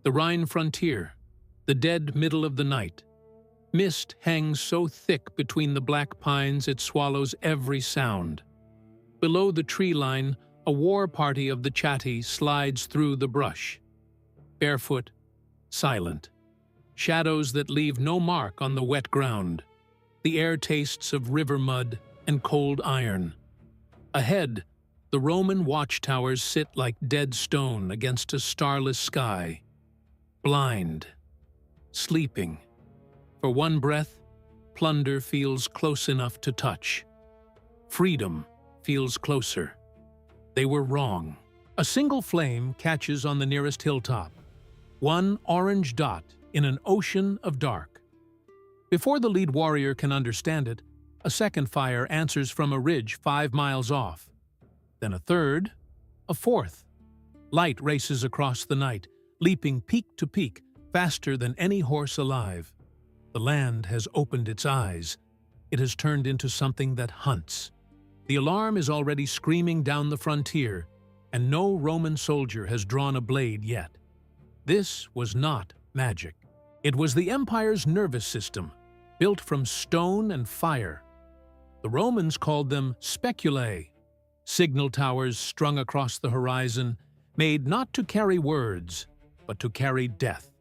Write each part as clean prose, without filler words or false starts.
The Rhine frontier, the dead middle of the night. Mist hangs so thick between the black pines it swallows every sound. Below the tree line, a war party of the chatty slides through the brush. Barefoot, silent. Shadows that leave no mark on the wet ground. The air tastes of river mud and cold iron. Ahead, the Roman watchtowers sit like dead stone against a starless sky. Blind. Sleeping. For one breath, plunder feels close enough to touch. Freedom feels closer. They were wrong. A single flame catches on the nearest hilltop. One orange dot in an ocean of dark. Before the lead warrior can understand it, a second fire answers from a ridge 5 miles off. Then a third, a fourth. Light races across the night, leaping peak to peak, faster than any horse alive. The land has opened its eyes. It has turned into something that hunts. The alarm is already screaming down the frontier, and no Roman soldier has drawn a blade yet. This was not magic. It was the empire's nervous system, built from stone and fire. The Romans called them speculae, signal towers strung across the horizon, made not to carry words, but to carry death.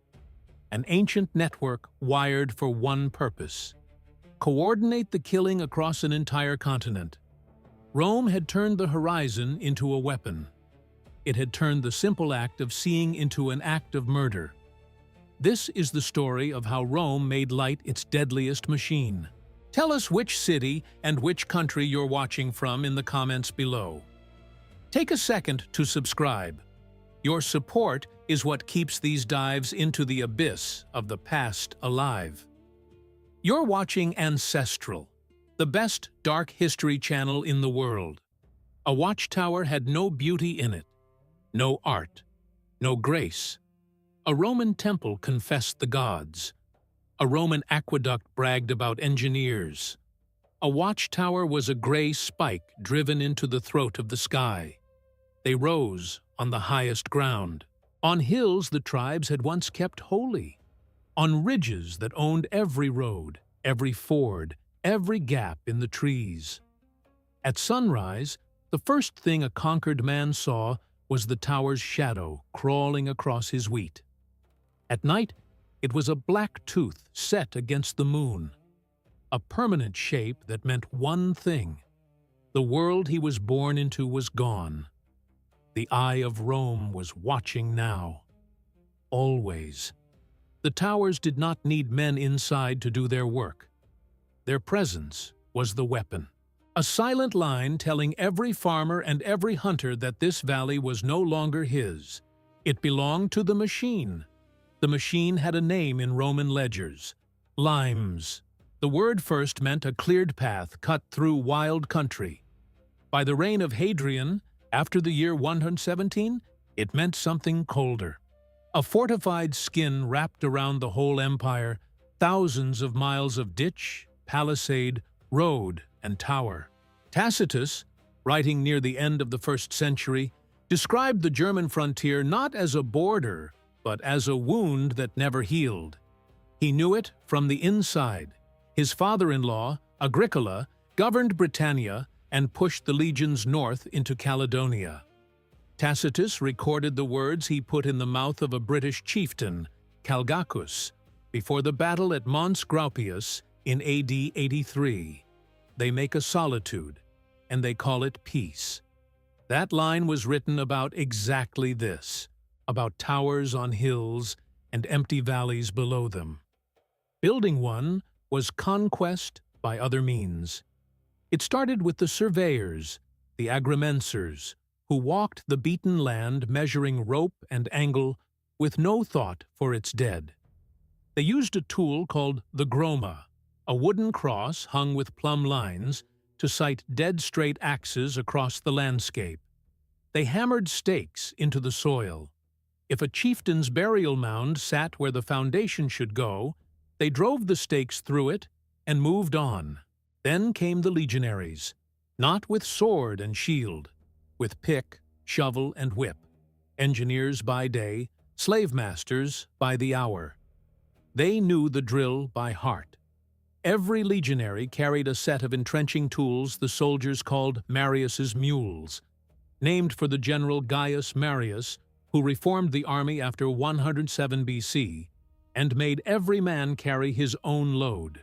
An ancient network wired for one purpose: coordinate the killing across an entire continent. Rome had turned the horizon into a weapon. It had turned the simple act of seeing into an act of murder. This is the story of how Rome made light its deadliest machine. Tell us which city and which country you're watching from in the comments below. Take a second to subscribe. Your support is what keeps these dives into the abyss of the past alive. You're watching Ancestral, the best dark history channel in the world. A watchtower had no beauty in it, no art, no grace. A Roman temple confessed the gods. A Roman aqueduct bragged about engineers. A watchtower was a gray spike driven into the throat of the sky. They rose on the highest ground. On hills the tribes had once kept holy. On ridges that owned every road, every ford, every gap in the trees. At sunrise, the first thing a conquered man saw was the tower's shadow crawling across his wheat. At night, it was a black tooth set against the moon, a permanent shape that meant one thing: the world he was born into was gone. The eye of Rome was watching now. Always. The towers did not need men inside to do their work. Their presence was the weapon. A silent line telling every farmer and every hunter that this valley was no longer his. It belonged to the machine. The machine had a name in Roman ledgers: Limes. The word first meant a cleared path cut through wild country. By the reign of Hadrian, after the year 117, it meant something colder. A fortified skin wrapped around the whole empire, thousands of miles of ditch, palisade, road, and tower. Tacitus, writing near the end of the 1st century, described the German frontier not as a border, but as a wound that never healed. He knew it from the inside. His father-in-law, Agricola, governed Britannia and pushed the legions north into Caledonia. Tacitus recorded the words he put in the mouth of a British chieftain, Calgacus, before the battle at Mons Graupius in AD 83. They make a solitude, and they call it peace. That line was written about exactly this, about towers on hills and empty valleys below them. Building one was conquest by other means. It started with the surveyors, the agrimensors, who walked the beaten land measuring rope and angle with no thought for its dead. They used a tool called the groma, a wooden cross hung with plumb lines, to sight dead straight axes across the landscape. They hammered stakes into the soil. If a chieftain's burial mound sat where the foundation should go, they drove the stakes through it and moved on. Then came the legionaries, not with sword and shield, with pick, shovel, and whip, engineers by day, slave masters by the hour. They knew the drill by heart. Every legionary carried a set of entrenching tools the soldiers called Marius's mules, named for the general Gaius Marius, who reformed the army after 107 BC and made every man carry his own load.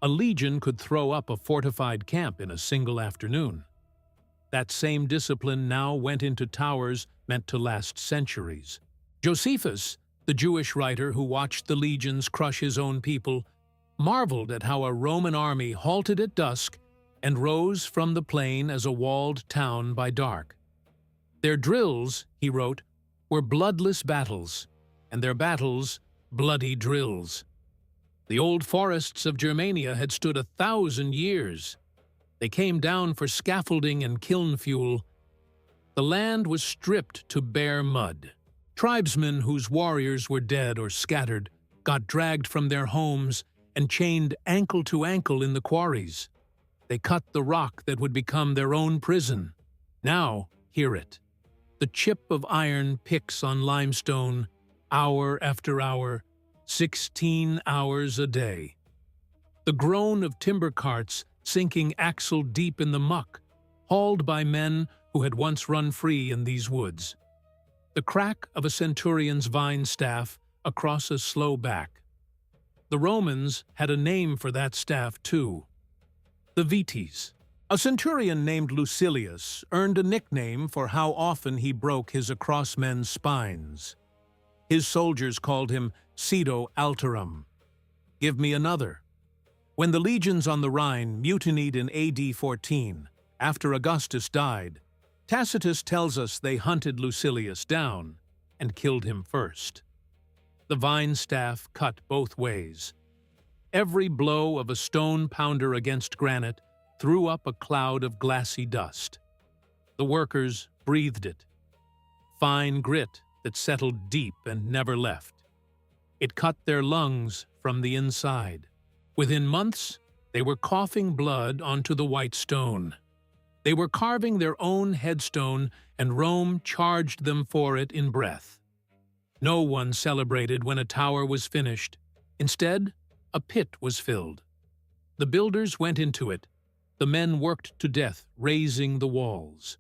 A legion could throw up a fortified camp in a single afternoon. That same discipline now went into towers meant to last centuries. Josephus, the Jewish writer who watched the legions crush his own people, marveled at how a Roman army halted at dusk and rose from the plain as a walled town by dark. Their drills, he wrote, were bloodless battles, and their battles bloody drills. The old forests of Germania had stood 1,000 years. They came down for scaffolding and kiln fuel. The land was stripped to bare mud. Tribesmen whose warriors were dead or scattered got dragged from their homes and chained ankle to ankle in the quarries. They cut the rock that would become their own prison. Now, hear it. The chip of iron picks on limestone, hour after hour, 16 hours a day. The groan of timber carts sinking axle deep in the muck, hauled by men who had once run free in these woods. The crack of a centurion's vine staff across a slow back. The Romans had a name for that staff too. The vites. A centurion named Lucilius earned a nickname for how often he broke his across men's spines. His soldiers called him Cedo Alterum. Give me another. When the legions on the Rhine mutinied in AD 14, after Augustus died, Tacitus tells us they hunted Lucilius down and killed him first. The vine staff cut both ways. Every blow of a stone pounder against granite threw up a cloud of glassy dust. The workers breathed it. Fine grit that settled deep and never left. It cut their lungs from the inside. Within months, they were coughing blood onto the white stone. They were carving their own headstone, and Rome charged them for it in breath. No one celebrated when a tower was finished. Instead, a pit was filled. The builders went into it. The men worked to death, raising the walls.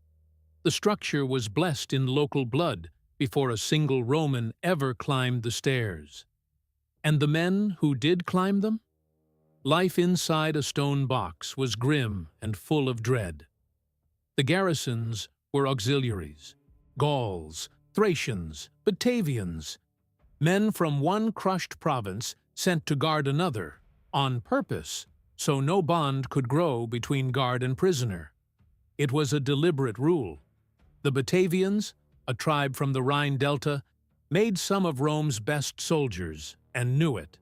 The structure was blessed in local blood before a single Roman ever climbed the stairs. And the men who did climb them? Life inside a stone box was grim and full of dread. The garrisons were auxiliaries, Gauls, Thracians, Batavians, men from one crushed province sent to guard another, on purpose, so no bond could grow between guard and prisoner. It was a deliberate rule. The Batavians, a tribe from the Rhine Delta, made some of Rome's best soldiers, and knew it.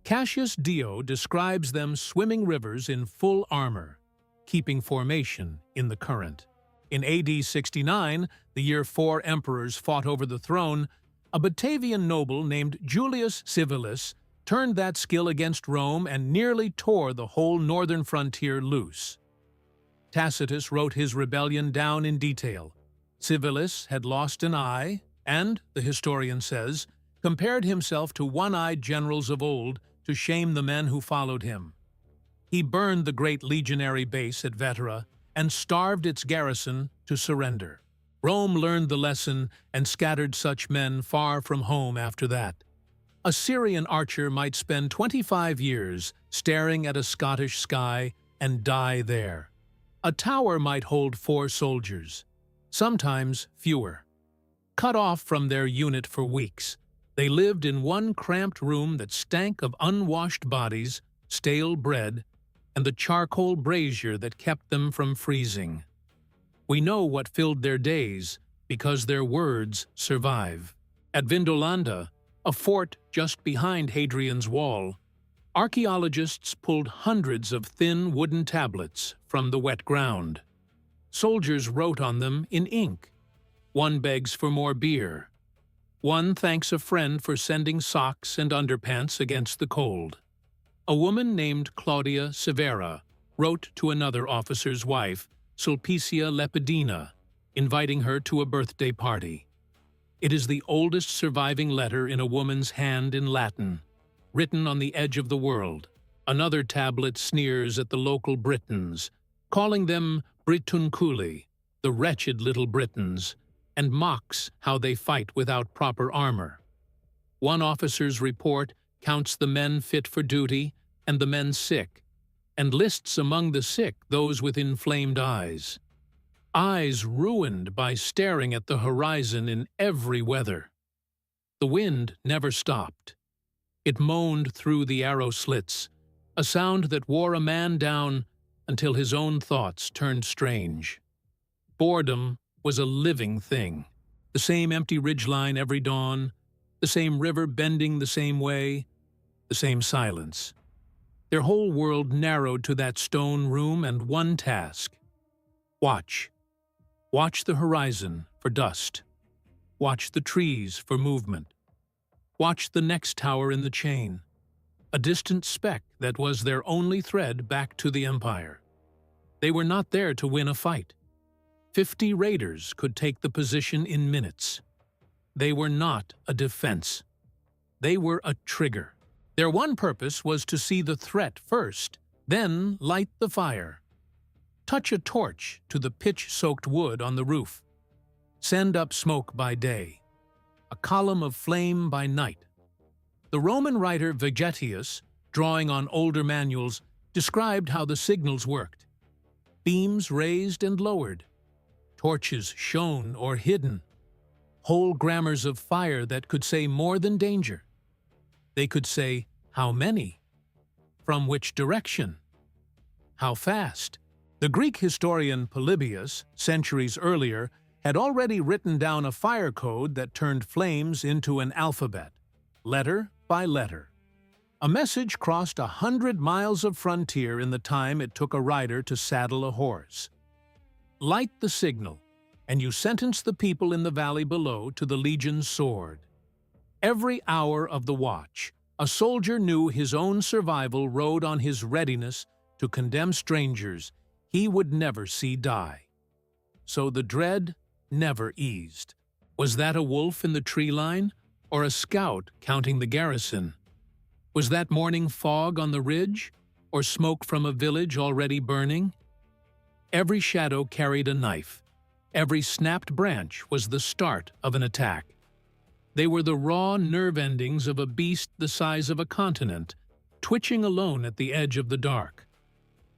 Cassius Dio describes them swimming rivers in full armor, keeping formation in the current. In AD 69, the year 4 emperors fought over the throne, a Batavian noble named Julius Civilis turned that skill against Rome and nearly tore the whole northern frontier loose. Tacitus wrote his rebellion down in detail. Civilis had lost an eye and, the historian says, compared himself to one-eyed generals of old to shame the men who followed him. He burned the great legionary base at Vetera and starved its garrison to surrender. Rome learned the lesson and scattered such men far from home after that. A Syrian archer might spend 25 years staring at a Scottish sky and die there. A tower might hold 4 soldiers, sometimes fewer. Cut off from their unit for weeks, they lived in one cramped room that stank of unwashed bodies, stale bread, and the charcoal brazier that kept them from freezing. We know what filled their days because their words survive. At Vindolanda, a fort just behind Hadrian's wall, archaeologists pulled hundreds of thin wooden tablets from the wet ground. Soldiers wrote on them in ink. One begs for more beer. One thanks a friend for sending socks and underpants against the cold. A woman named Claudia Severa wrote to another officer's wife, Sulpicia Lepidina, inviting her to a birthday party. It is the oldest surviving letter in a woman's hand in Latin, written on the edge of the world. Another tablet sneers at the local Britons, calling them Britunculi, the wretched little Britons, and mocks how they fight without proper armor. One officer's report counts the men fit for duty and the men sick, and lists among the sick those with inflamed eyes ruined by staring at the horizon in every weather. The wind never stopped. It moaned through the arrow slits, a sound that wore a man down until his own thoughts turned strange. Boredom was a living thing. The same empty ridgeline every dawn, the same river bending the same way, the same silence. Their whole world narrowed to that stone room and one task: watch. Watch the horizon for dust. Watch the trees for movement. Watch the next tower in the chain, a distant speck that was their only thread back to the empire. They were not there to win a fight. 50 raiders could take the position in minutes. They were not a defense. They were a trigger. Their one purpose was to see the threat first, then light the fire. Touch a torch to the pitch-soaked wood on the roof. Send up smoke by day, a column of flame by night. The Roman writer Vegetius, drawing on older manuals, described how the signals worked. Beams raised and lowered, torches shown or hidden, whole grammars of fire that could say more than danger. They could say how many, from which direction, how fast. The Greek historian Polybius, centuries earlier, had already written down a fire code that turned flames into an alphabet, letter by letter. A message crossed 100 miles of frontier in the time it took a rider to saddle a horse. Light the signal, and you sentence the people in the valley below to the legion's sword. Every hour of the watch, a soldier knew his own survival rode on his readiness to condemn strangers he would never see die. So the dread never eased. Was that a wolf in the tree line, or a scout counting the garrison? Was that morning fog on the ridge, or smoke from a village already burning? Every shadow carried a knife. Every snapped branch was the start of an attack. They were the raw nerve endings of a beast the size of a continent, twitching alone at the edge of the dark.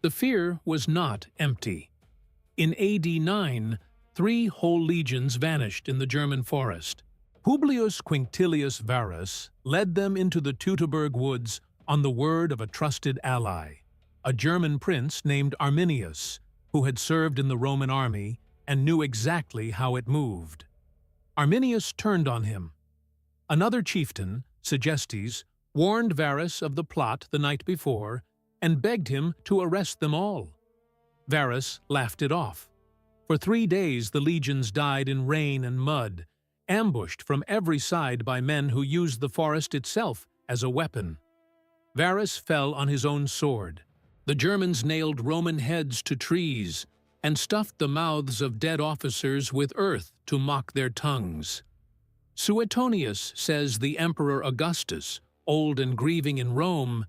The fear was not empty. In AD 9, 3 whole legions vanished in the German forest. Publius Quinctilius Varus led them into the Teutoburg woods on the word of a trusted ally, a German prince named Arminius, who had served in the Roman army and knew exactly how it moved. Arminius turned on him. Another chieftain, Segestes, warned Varus of the plot the night before and begged him to arrest them all. Varus laughed it off. For 3 days the legions died in rain and mud, ambushed from every side by men who used the forest itself as a weapon. Varus fell on his own sword. The Germans nailed Roman heads to trees and stuffed the mouths of dead officers with earth to mock their tongues. Suetonius says the Emperor Augustus, old and grieving in Rome,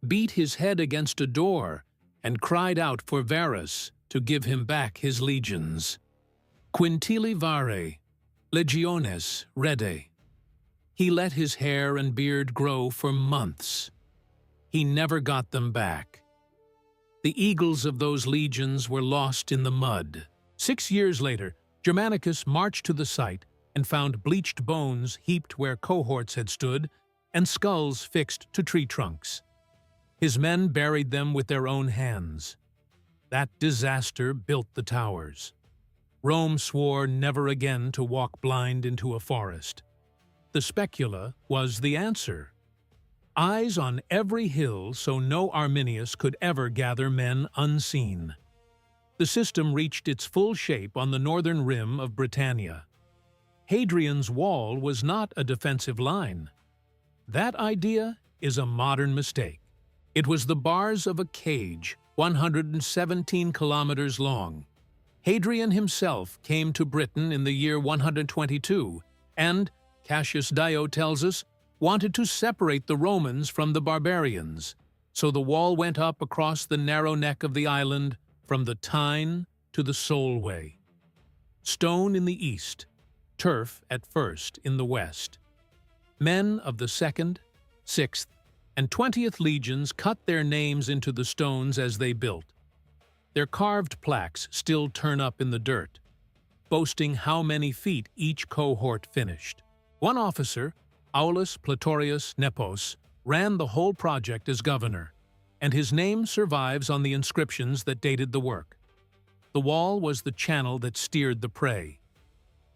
beat his head against a door and cried out for Varus to give him back his legions. Quintili vare, legiones rede. He let his hair and beard grow for months. He never got them back. The eagles of those legions were lost in the mud. 6 years later, Germanicus marched to the site and found bleached bones heaped where cohorts had stood and skulls fixed to tree trunks. His men buried them with their own hands. That disaster built the towers. Rome swore never again to walk blind into a forest. The specula was the answer. Eyes on every hill so no Arminius could ever gather men unseen. The system reached its full shape on the northern rim of Britannia. Hadrian's wall was not a defensive line. That idea is a modern mistake. It was the bars of a cage, 117 kilometers long. Hadrian himself came to Britain in the year 122 and, Cassius Dio tells us, wanted to separate the Romans from the barbarians, so the wall went up across the narrow neck of the island from the Tyne to the Solway. Stone in the east, turf at first in the west. Men of the 2nd, 6th, and 20th legions cut their names into the stones as they built. Their carved plaques still turn up in the dirt, boasting how many feet each cohort finished. One officer, Aulus Platorius Nepos, ran the whole project as governor, and his name survives on the inscriptions that dated the work. The wall was the channel that steered the prey.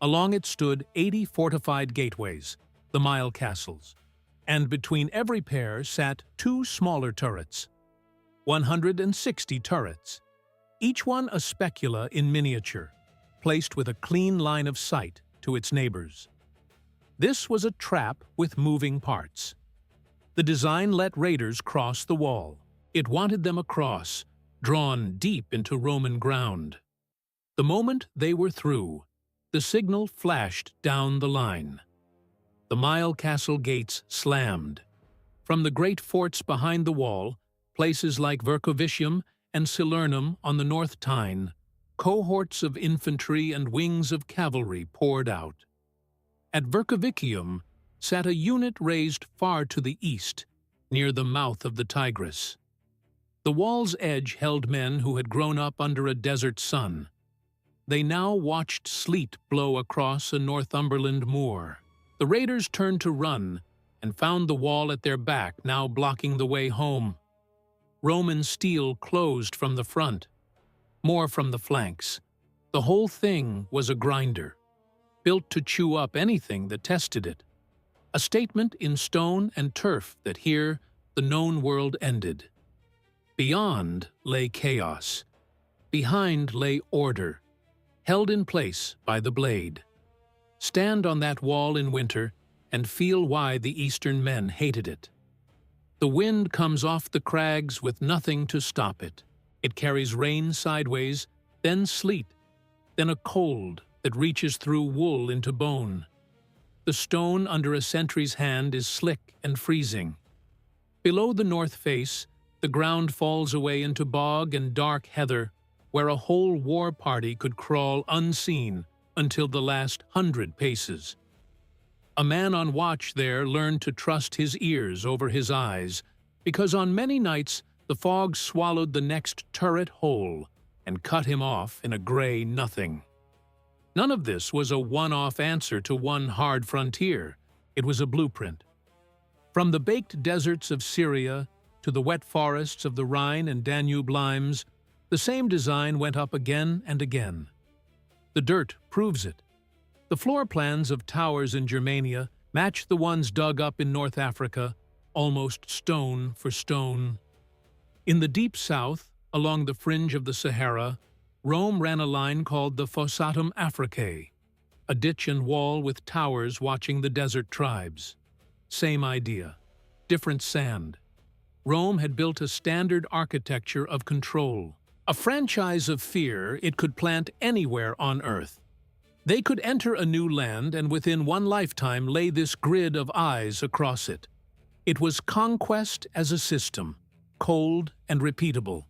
Along it stood 80 fortified gateways, the mile castles, and between every pair sat 2 smaller turrets. 160 turrets, each one a specula in miniature, placed with a clean line of sight to its neighbors. This was a trap with moving parts. The design let raiders cross the wall. It wanted them across, drawn deep into Roman ground. The moment they were through, the signal flashed down the line. The mile castle gates slammed. From the great forts behind the wall, places like Vercovicium and Silurnum on the North Tyne, cohorts of infantry and wings of cavalry poured out. At Vercovicium sat a unit raised far to the east, near the mouth of the Tigris. The wall's edge held men who had grown up under a desert sun. They now watched sleet blow across a Northumberland moor. The raiders turned to run and found the wall at their back now blocking the way home. Roman steel closed from the front, more from the flanks. The whole thing was a grinder, built to chew up anything that tested it. A statement in stone and turf that here the known world ended. Beyond lay chaos. Behind lay order, held in place by the blade. Stand on that wall in winter and feel why the Eastern men hated it. The wind comes off the crags with nothing to stop it. It carries rain sideways, then sleet, then a cold that reaches through wool into bone. The stone under a sentry's hand is slick and freezing. Below the north face, the ground falls away into bog and dark heather, where a whole war party could crawl unseen until the last 100 paces. A man on watch there learned to trust his ears over his eyes, because on many nights the fog swallowed the next turret whole and cut him off in a gray nothing. None of this was a one-off answer to one hard frontier. It was a blueprint. From the baked deserts of Syria to the wet forests of the Rhine and Danube limes, the same design went up again and again. The dirt proves it. The floor plans of towers in Germania match the ones dug up in North Africa, almost stone for stone. In the deep south, along the fringe of the Sahara, Rome ran a line called the Fossatum Africae, a ditch and wall with towers watching the desert tribes. Same idea, different sand. Rome had built a standard architecture of control, a franchise of fear it could plant anywhere on earth. They could enter a new land and within one lifetime lay this grid of eyes across it. It was conquest as a system, cold and repeatable.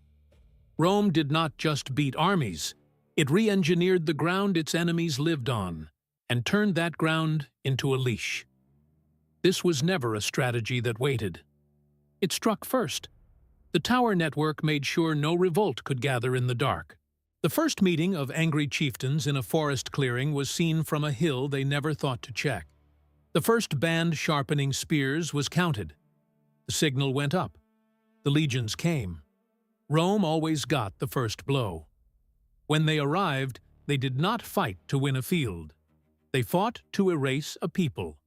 Rome did not just beat armies, it re-engineered the ground its enemies lived on, and turned that ground into a leash. This was never a strategy that waited. It struck first. The tower network made sure no revolt could gather in the dark. The first meeting of angry chieftains in a forest clearing was seen from a hill they never thought to check. The first band sharpening spears was counted. The signal went up. The legions came. Rome always got the first blow. When they arrived, they did not fight to win a field. They fought to erase a people.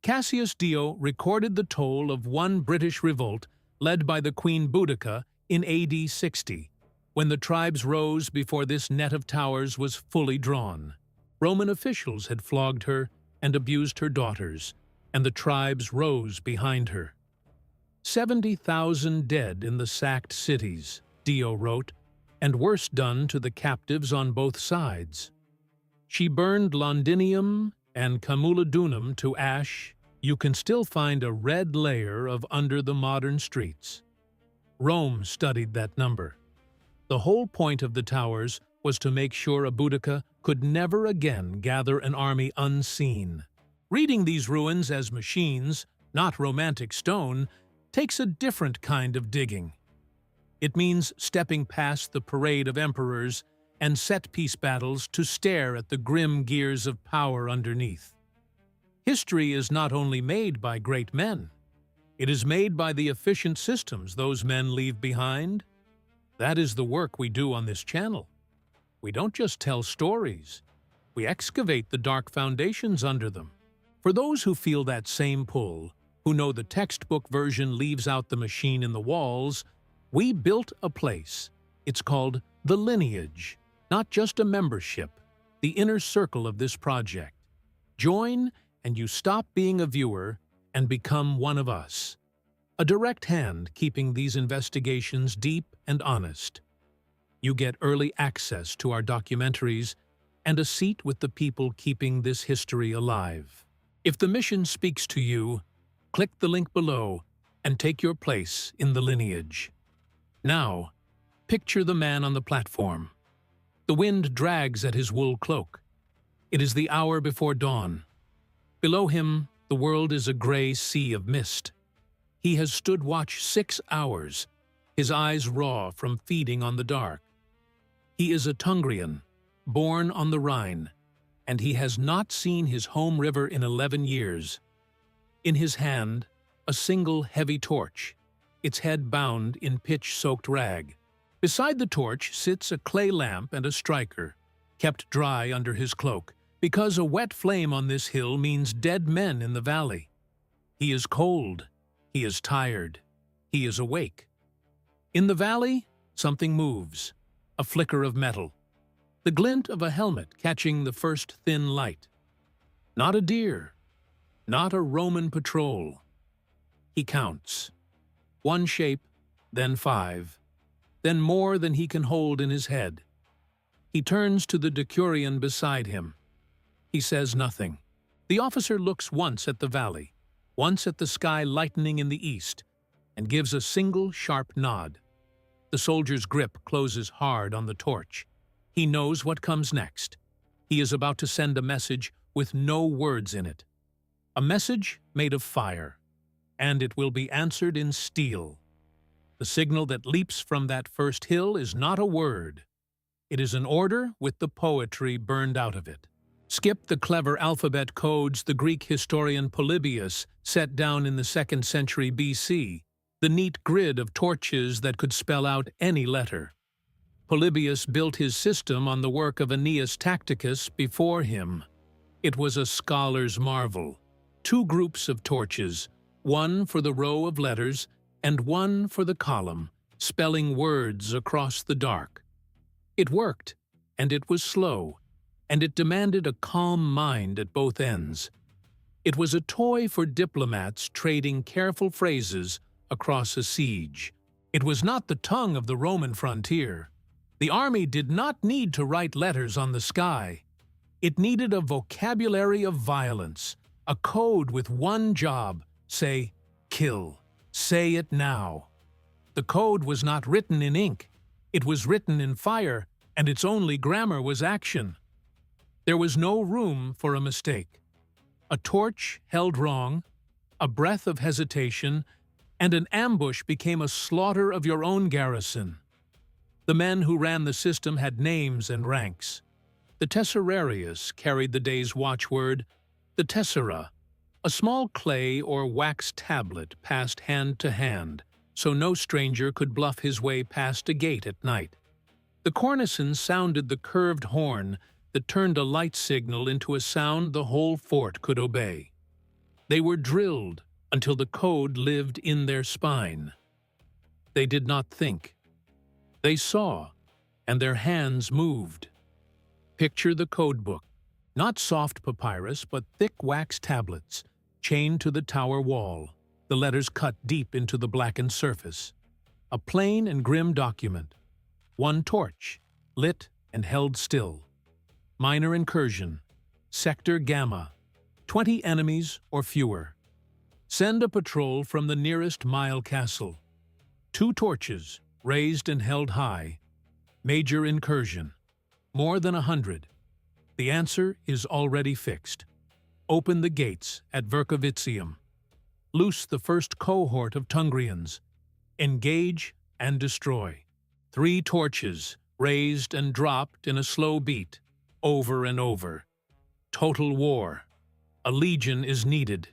Cassius Dio recorded the toll of one British revolt led by the Queen Boudica in AD 60, when the tribes rose before this net of towers was fully drawn. Roman officials had flogged her and abused her daughters, and the tribes rose behind her. 70,000 dead in the sacked cities, Dio wrote, and worse done to the captives on both sides. She burned Londinium and camulodunum to ash, you can still find a red layer of under the modern streets. Rome studied that number. The whole point of the towers was to make sure a Boudica could never again gather an army unseen. Reading these ruins as machines, not romantic stone, takes a different kind of digging. It means stepping past the parade of emperors and set-piece battles to stare at the grim gears of power underneath. History is not only made by great men, it is made by the efficient systems those men leave behind. That is the work we do on this channel. We don't just tell stories, we excavate the dark foundations under them. For those who feel that same pull, who know the textbook version leaves out the machine in the walls, we built a place. It's called the lineage, not just a membership, the inner circle of this project. Join, and you stop being a viewer and become one of us. A direct hand keeping these investigations deep and honest. You get early access to our documentaries and a seat with the people keeping this history alive. If the mission speaks to you, click the link below and take your place in the lineage. Now, picture the man on the platform. The wind drags at his wool cloak. It is the hour before dawn. Below him, the world is a gray sea of mist. He has stood watch 6 hours, his eyes raw from feeding on the dark. He is a Tungrian, born on the Rhine, and he has not seen his home river in 11 years. In his hand, a single heavy torch, its head bound in pitch-soaked rag. Beside the torch sits a clay lamp and a striker, kept dry under his cloak, because a wet flame on this hill means dead men in the valley. He is cold, he is tired, he is awake. In the valley, something moves, a flicker of metal, the glint of a helmet catching the first thin light. Not a deer, not a Roman patrol. He counts. 1 shape, then 5, then more than he can hold in his head. He turns to the decurion beside him. He says nothing. The officer looks once at the valley, once at the sky lightening in the east, and gives a single sharp nod. The soldier's grip closes hard on the torch. He knows what comes next. He is about to send a message with no words in it. A message made of fire, and it will be answered in steel. The signal that leaps from that first hill is not a word. It is an order with the poetry burned out of it. Skip the clever alphabet codes the Greek historian Polybius set down in the 2nd century BC, the neat grid of torches that could spell out any letter. Polybius built his system on the work of Aeneas Tacticus before him. It was a scholar's marvel. 2 groups of torches, one for the row of letters and one for the column, spelling words across the dark. It worked, and it was slow, and it demanded a calm mind at both ends. It was a toy for diplomats trading careful phrases across a siege. It was not the tongue of the Roman frontier. The army did not need to write letters on the sky. It needed a vocabulary of violence, a code with one job: say, kill. Say it now. The code was not written in ink. It was written in fire, and its only grammar was action. There was no room for a mistake. A torch held wrong, a breath of hesitation, and an ambush became a slaughter of your own garrison. The men who ran the system had names and ranks. The tesserarius carried the day's watchword, the tessera, a small clay or wax tablet passed hand to hand, so no stranger could bluff his way past a gate at night. The cornisons sounded the curved horn that turned a light signal into a sound the whole fort could obey. They were drilled until the code lived in their spine. They did not think. They saw, and their hands moved. Picture the code book, not soft papyrus, but thick wax tablets, chained to the tower wall, the letters cut deep into the blackened surface. A plain and grim document. 1 torch, lit and held still. Minor incursion. Sector Gamma. 20 enemies or fewer. Send a patrol from the nearest mile castle. 2 torches, raised and held high. Major incursion. More than 100. The answer is already fixed. Open the gates at Vercovicium. Loose the first cohort of Tungrians. Engage and destroy. 3 torches, raised and dropped in a slow beat, over and over. Total war. A legion is needed.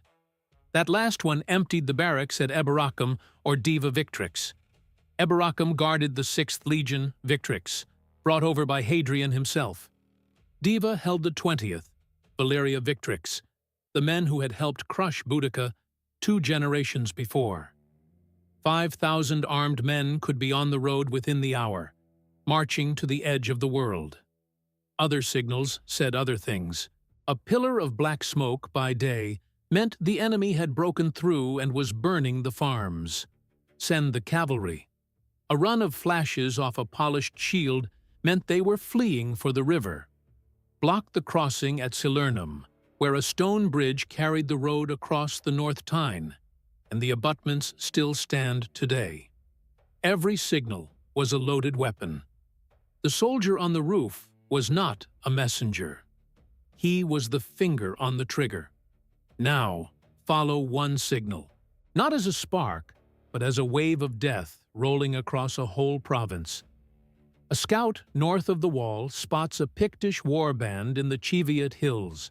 That last one emptied the barracks at Eboracum or Diva Victrix. Eboracum guarded the 6th Legion, Victrix, brought over by Hadrian himself. Diva held the 20th, Valeria Victrix, the men who had helped crush Boudica 2 generations before. 5,000 armed men could be on the road within the hour, marching to the edge of the world. Other signals said other things. A pillar of black smoke by day meant the enemy had broken through and was burning the farms. Send the cavalry. A run of flashes off a polished shield meant they were fleeing for the river. Block the crossing at Salernum, where a stone bridge carried the road across the North Tyne, and the abutments still stand today. Every signal was a loaded weapon. The soldier on the roof was not a messenger. He was the finger on the trigger. Now, follow one signal, not as a spark, but as a wave of death rolling across a whole province. A scout north of the wall spots a Pictish warband in the Cheviot Hills,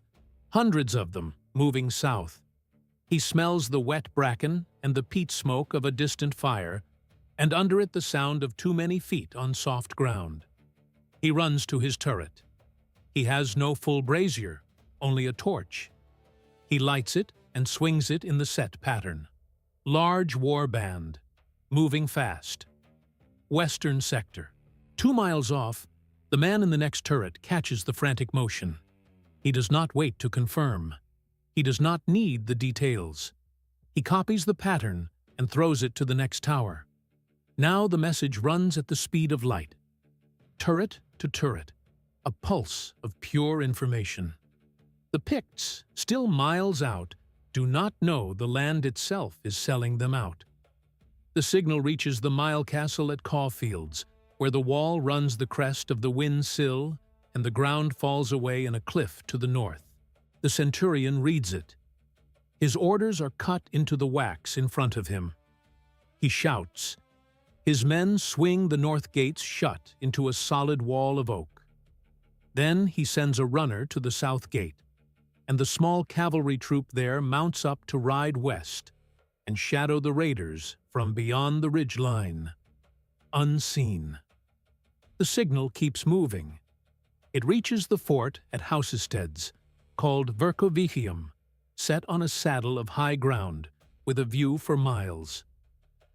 hundreds of them moving south. He smells the wet bracken and the peat smoke of a distant fire, and under it the sound of too many feet on soft ground. He runs to his turret. He has no full brazier, only a torch. He lights it and swings it in the set pattern. Large war band, moving fast. Western sector. 2 miles off, the man in the next turret catches the frantic motion. He does not wait to confirm. He does not need the details. He copies the pattern and throws it to the next tower. Now the message runs at the speed of light. Turret to turret, a pulse of pure information. The Picts, still miles out, do not know the land itself is selling them out. The signal reaches the mile castle at Caulfields, where the wall runs the crest of the Wyn Sill and the ground falls away in a cliff to the north. The centurion reads it. His orders are cut into the wax in front of him. He shouts. His men swing the north gates shut into a solid wall of oak. Then he sends a runner to the south gate, and the small cavalry troop there mounts up to ride west and shadow the raiders from beyond the ridge line, unseen. The signal keeps moving. It reaches the fort at Housesteads, called Vercovicium, set on a saddle of high ground with a view for miles.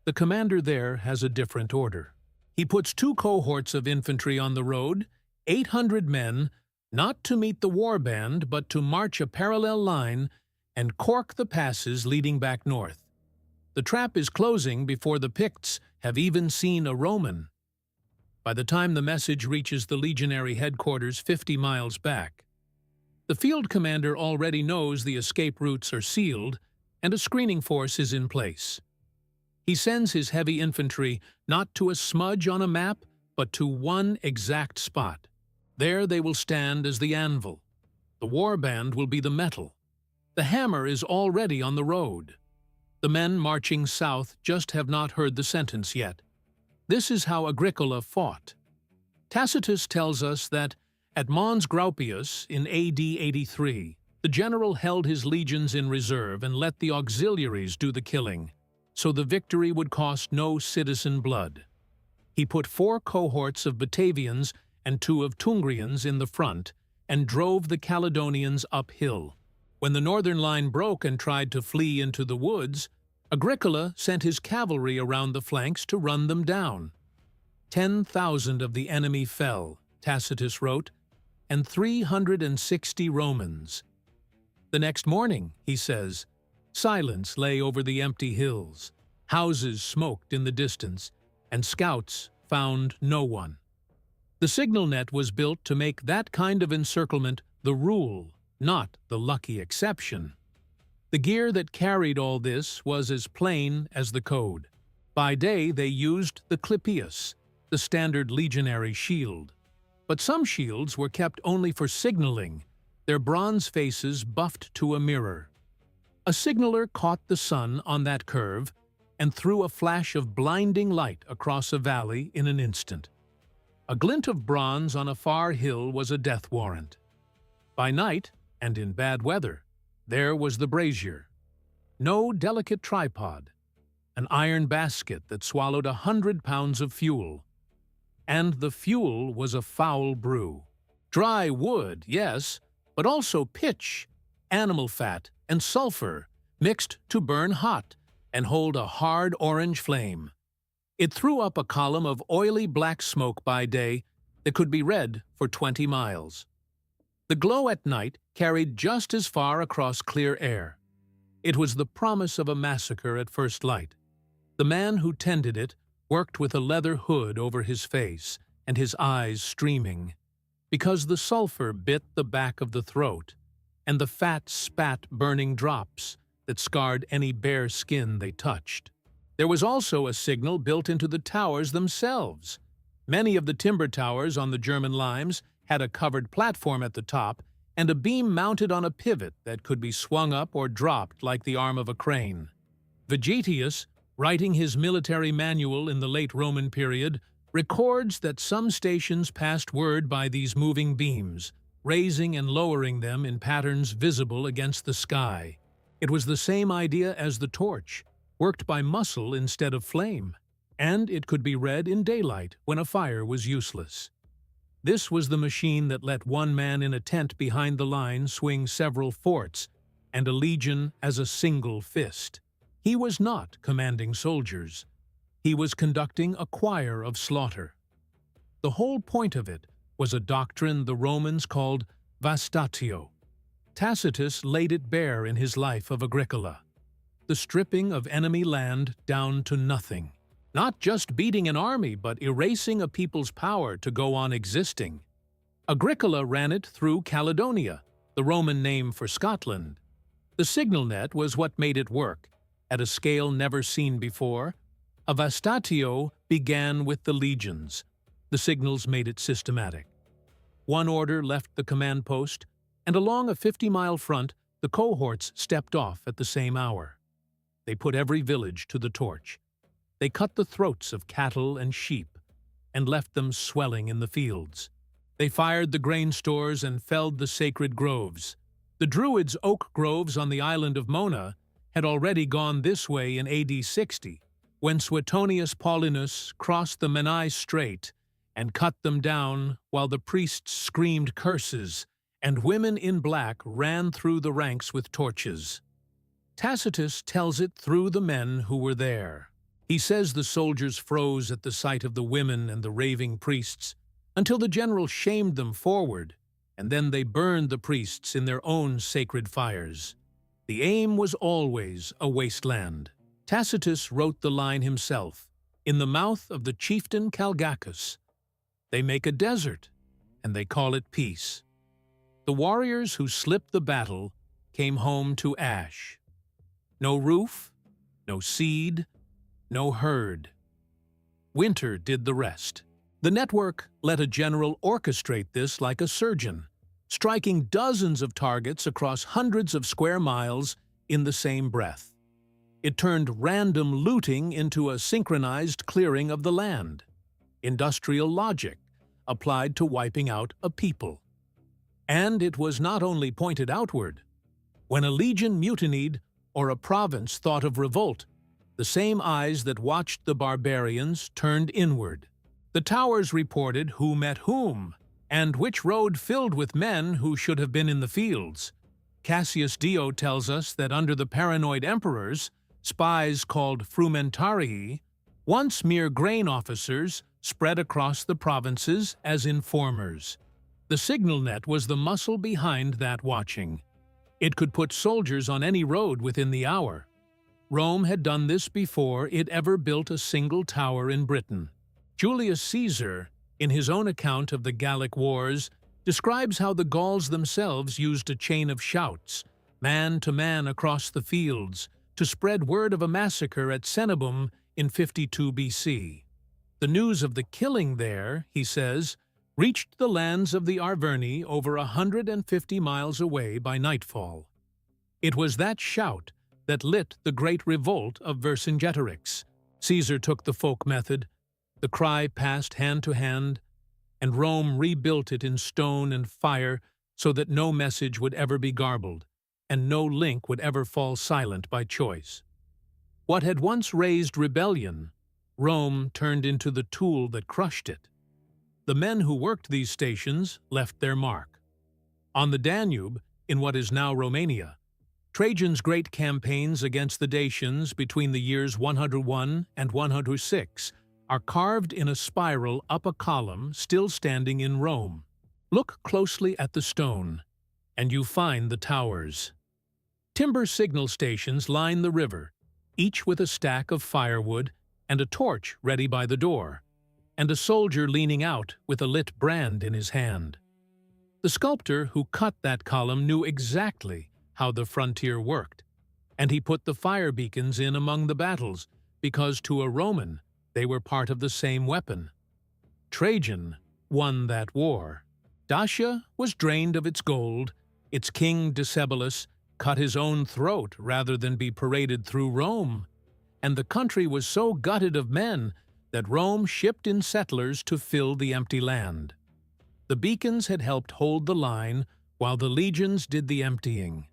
The commander there has a different order. He puts 2 cohorts of infantry on the road, 800 men, not to meet the warband, but to march a parallel line and cork the passes leading back north. The trap is closing before the Picts have even seen a Roman. By the time the message reaches the legionary headquarters 50 miles back, the field commander already knows the escape routes are sealed and a screening force is in place. He sends his heavy infantry not to a smudge on a map, but to one exact spot. There they will stand as the anvil. The warband will be the metal. The hammer is already on the road. The men marching south just have not heard the sentence yet. This is how Agricola fought. Tacitus tells us that at Mons Graupius in AD 83, the general held his legions in reserve and let the auxiliaries do the killing, so the victory would cost no citizen blood. He put 4 cohorts of Batavians and 2 of Tungrians in the front and drove the Caledonians uphill. When the northern line broke and tried to flee into the woods, Agricola sent his cavalry around the flanks to run them down. 10,000 of the enemy fell, Tacitus wrote, and 360 Romans. The next morning, he says, silence lay over the empty hills, houses smoked in the distance, and scouts found no one. The signal net was built to make that kind of encirclement the rule, not the lucky exception. The gear that carried all this was as plain as the code. By day they used the clypeus, the standard legionary shield. But some shields were kept only for signaling, their bronze faces buffed to a mirror. A signaler caught the sun on that curve and threw a flash of blinding light across a valley in an instant. A glint of bronze on a far hill was a death warrant. By night, and in bad weather, there was the brazier. No delicate tripod, an iron basket that swallowed 100 pounds of fuel. And the fuel was a foul brew. Dry wood, yes, but also pitch, animal fat, and sulfur, mixed to burn hot and hold a hard orange flame. It threw up a column of oily black smoke by day that could be read for 20 miles. The glow at night carried just as far across clear air. It was the promise of a massacre at first light. The man who tended it worked with a leather hood over his face and his eyes streaming, because the sulfur bit the back of the throat, and the fat spat burning drops that scarred any bare skin they touched. There was also a signal built into the towers themselves. Many of the timber towers on the German limes had a covered platform at the top and a beam mounted on a pivot that could be swung up or dropped like the arm of a crane. Vegetius, writing his military manual in the late Roman period, records that some stations passed word by these moving beams, raising and lowering them in patterns visible against the sky. It was the same idea as the torch, worked by muscle instead of flame, and it could be read in daylight when a fire was useless. This was the machine that let one man in a tent behind the line swing several forts, and a legion as a single fist. He was not commanding soldiers. He was conducting a choir of slaughter. The whole point of it was a doctrine the Romans called vastatio. Tacitus laid it bare in his life of Agricola. The stripping of enemy land down to nothing. Not just beating an army, but erasing a people's power to go on existing. Agricola ran it through Caledonia, the Roman name for Scotland. The signal net was what made it work, at a scale never seen before. A vastatio began with the legions. The signals made it systematic. One order left the command post, and along a 50-mile front, the cohorts stepped off at the same hour. They put every village to the torch. They cut the throats of cattle and sheep, and left them swelling in the fields. They fired the grain stores and felled the sacred groves. The Druids' oak groves on the island of Mona had already gone this way in AD 60, when Suetonius Paulinus crossed the Menai Strait and cut them down while the priests screamed curses, and women in black ran through the ranks with torches. Tacitus tells it through the men who were there. He says the soldiers froze at the sight of the women and the raving priests, until the general shamed them forward, and then they burned the priests in their own sacred fires. The aim was always a wasteland. Tacitus wrote the line himself, in the mouth of the chieftain Calgacus. They make a desert, and they call it peace. The warriors who slipped the battle came home to ash. No roof, no seed, no herd. Winter did the rest. The network let a general orchestrate this like a surgeon, striking dozens of targets across hundreds of square miles in the same breath. It turned random looting into a synchronized clearing of the land. Industrial logic applied to wiping out a people. And it was not only pointed outward. When a legion mutinied or a province thought of revolt, the same eyes that watched the barbarians turned inward. The towers reported who met whom, and which road filled with men who should have been in the fields. Cassius Dio tells us that under the paranoid emperors, spies called frumentarii, once mere grain officers, spread across the provinces as informers. The signal net was the muscle behind that watching. It could put soldiers on any road within the hour. Rome had done this before it ever built a single tower in Britain. Julius Caesar, in his own account of the Gallic Wars, describes how the Gauls themselves used a chain of shouts, man to man across the fields, to spread word of a massacre at Cenabum in 52 BC. The news of the killing there, he says, reached the lands of the Arverni over 150 miles away by nightfall. It was that shout that lit the great revolt of Vercingetorix. Caesar took the folk method, the cry passed hand to hand, and Rome rebuilt it in stone and fire so that no message would ever be garbled, and no link would ever fall silent by choice. What had once raised rebellion, Rome turned into the tool that crushed it. The men who worked these stations left their mark. On the Danube, in what is now Romania, Trajan's great campaigns against the Dacians between the years 101 and 106 are carved in a spiral up a column still standing in Rome. Look closely at the stone, and you find the towers. Timber signal stations line the river, each with a stack of firewood and a torch ready by the door, and a soldier leaning out with a lit brand in his hand. The sculptor who cut that column knew exactly how the frontier worked, and he put the fire beacons in among the battles because to a Roman they were part of the same weapon. Trajan won that war. Dacia was drained of its gold, its king Decebalus cut his own throat rather than be paraded through Rome, and the country was so gutted of men that Rome shipped in settlers to fill the empty land. The beacons had helped hold the line while the legions did the emptying.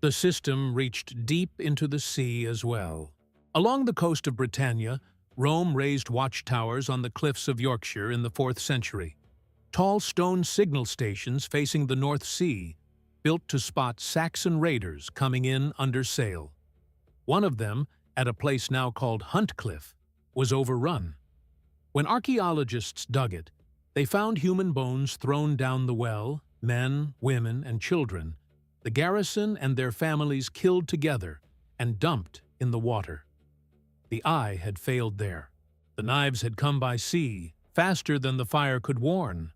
The system reached deep into the sea as well. Along the coast of Britannia, Rome raised watchtowers on the cliffs of Yorkshire in the 4th century. Tall stone signal stations facing the North Sea, built to spot Saxon raiders coming in under sail. One of them, at a place now called Huntcliffe, was overrun. When archaeologists dug it, they found human bones thrown down the well, men, women, and children, the garrison and their families killed together and dumped in the water. The eye had failed there. The knives had come by sea, faster than the fire could warn.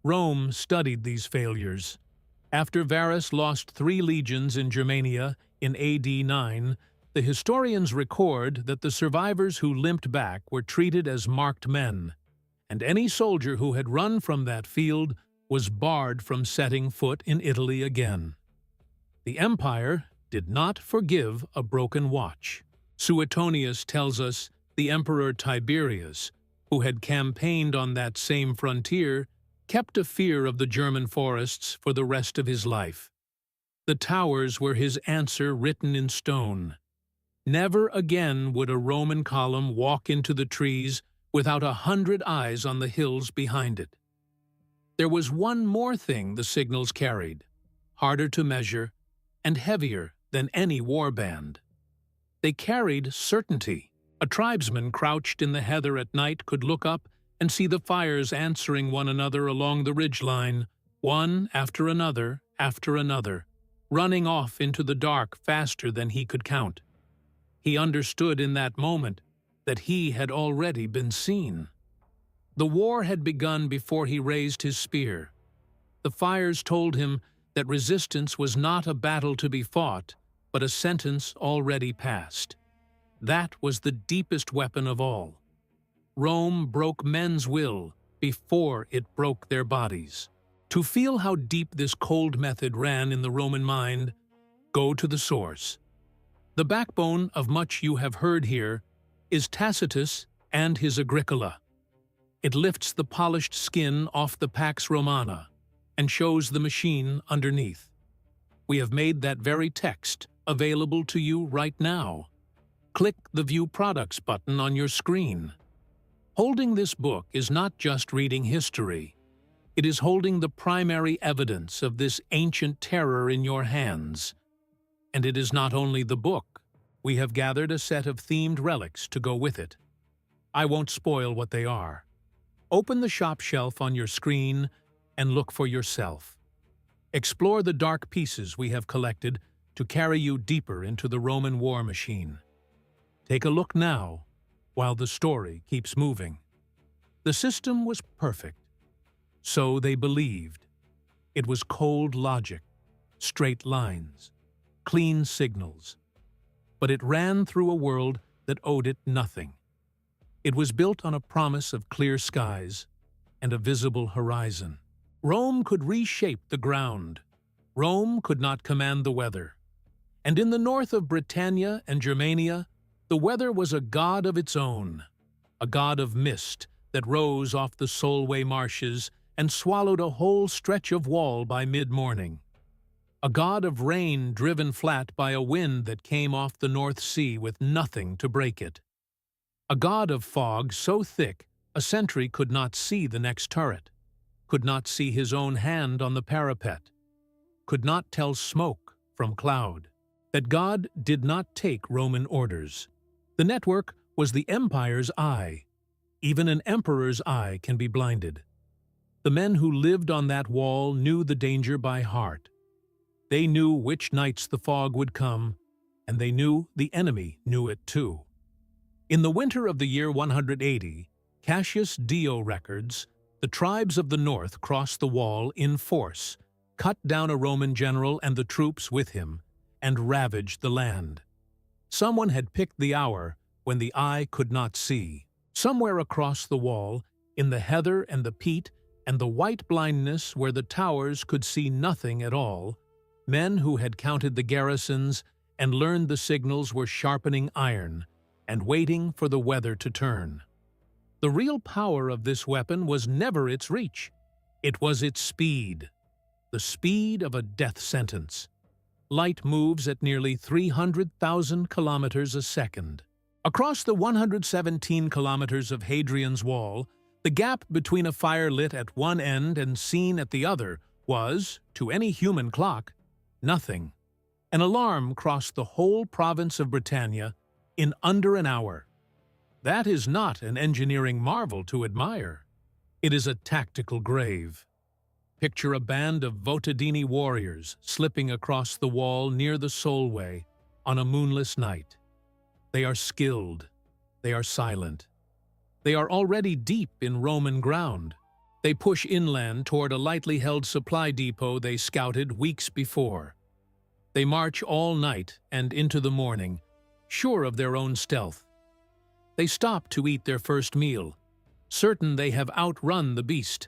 Rome studied these failures. After Varus lost 3 legions in Germania in AD 9, the historians record that the survivors who limped back were treated as marked men, and any soldier who had run from that field was barred from setting foot in Italy again. The empire did not forgive a broken watch. Suetonius tells us the Emperor Tiberius, who had campaigned on that same frontier, kept a fear of the German forests for the rest of his life. The towers were his answer written in stone. Never again would a Roman column walk into the trees without 100 eyes on the hills behind it. There was one more thing the signals carried, harder to measure and heavier than any warband. They carried certainty. A tribesman crouched in the heather at night could look up and see the fires answering one another along the ridgeline, one after another, running off into the dark faster than he could count. He understood in that moment that he had already been seen. The war had begun before he raised his spear. The fires told him that resistance was not a battle to be fought, but a sentence already passed. That was the deepest weapon of all. Rome broke men's will before it broke their bodies. To feel how deep this cold method ran in the Roman mind, go to the source. The backbone of much you have heard here is Tacitus and his Agricola. It lifts the polished skin off the Pax Romana and shows the machine underneath. We have made that very text available to you right now. Click the View Products button on your screen. Holding this book is not just reading history. It is holding the primary evidence of this ancient terror in your hands. And it is not only the book. We have gathered a set of themed relics to go with it. I won't spoil what they are. Open the shop shelf on your screen and look for yourself. Explore the dark pieces we have collected to carry you deeper into the Roman war machine. Take a look now, while the story keeps moving. The system was perfect. So they believed. It was cold logic, straight lines, clean signals. But it ran through a world that owed it nothing. It was built on a promise of clear skies and a visible horizon. Rome could reshape the ground. Rome could not command the weather. And in the north of Britannia and Germania, the weather was a god of its own, a god of mist that rose off the Solway marshes and swallowed a whole stretch of wall by mid-morning, a god of rain driven flat by a wind that came off the North Sea with nothing to break it, a god of fog so thick a sentry could not see the next turret, could not see his own hand on the parapet, could not tell smoke from cloud. That god did not take Roman orders. The network was the empire's eye. Even an emperor's eye can be blinded. The men who lived on that wall knew the danger by heart. They knew which nights the fog would come, and they knew the enemy knew it too. In the winter of the year 180, Cassius Dio records, the tribes of the north crossed the wall in force, cut down a Roman general and the troops with him, and ravaged the land. Someone had picked the hour when the eye could not see. Somewhere across the wall, in the heather and the peat and the white blindness where the towers could see nothing at all, men who had counted the garrisons and learned the signals were sharpening iron and waiting for the weather to turn. The real power of this weapon was never its reach. It was its speed, the speed of a death sentence. Light moves at nearly 300,000 kilometers a second. Across the 117 kilometers of Hadrian's wall, the gap between a fire lit at one end and seen at the other was, to any human clock, nothing. An alarm crossed the whole province of Britannia in under an hour. That is not an engineering marvel to admire. It is a tactical grave. Picture a band of Votadini warriors slipping across the wall near the Solway on a moonless night. They are skilled. They are silent. They are already deep in Roman ground. They push inland toward a lightly held supply depot they scouted weeks before. They march all night and into the morning, sure of their own stealth. They stop to eat their first meal, certain they have outrun the beast.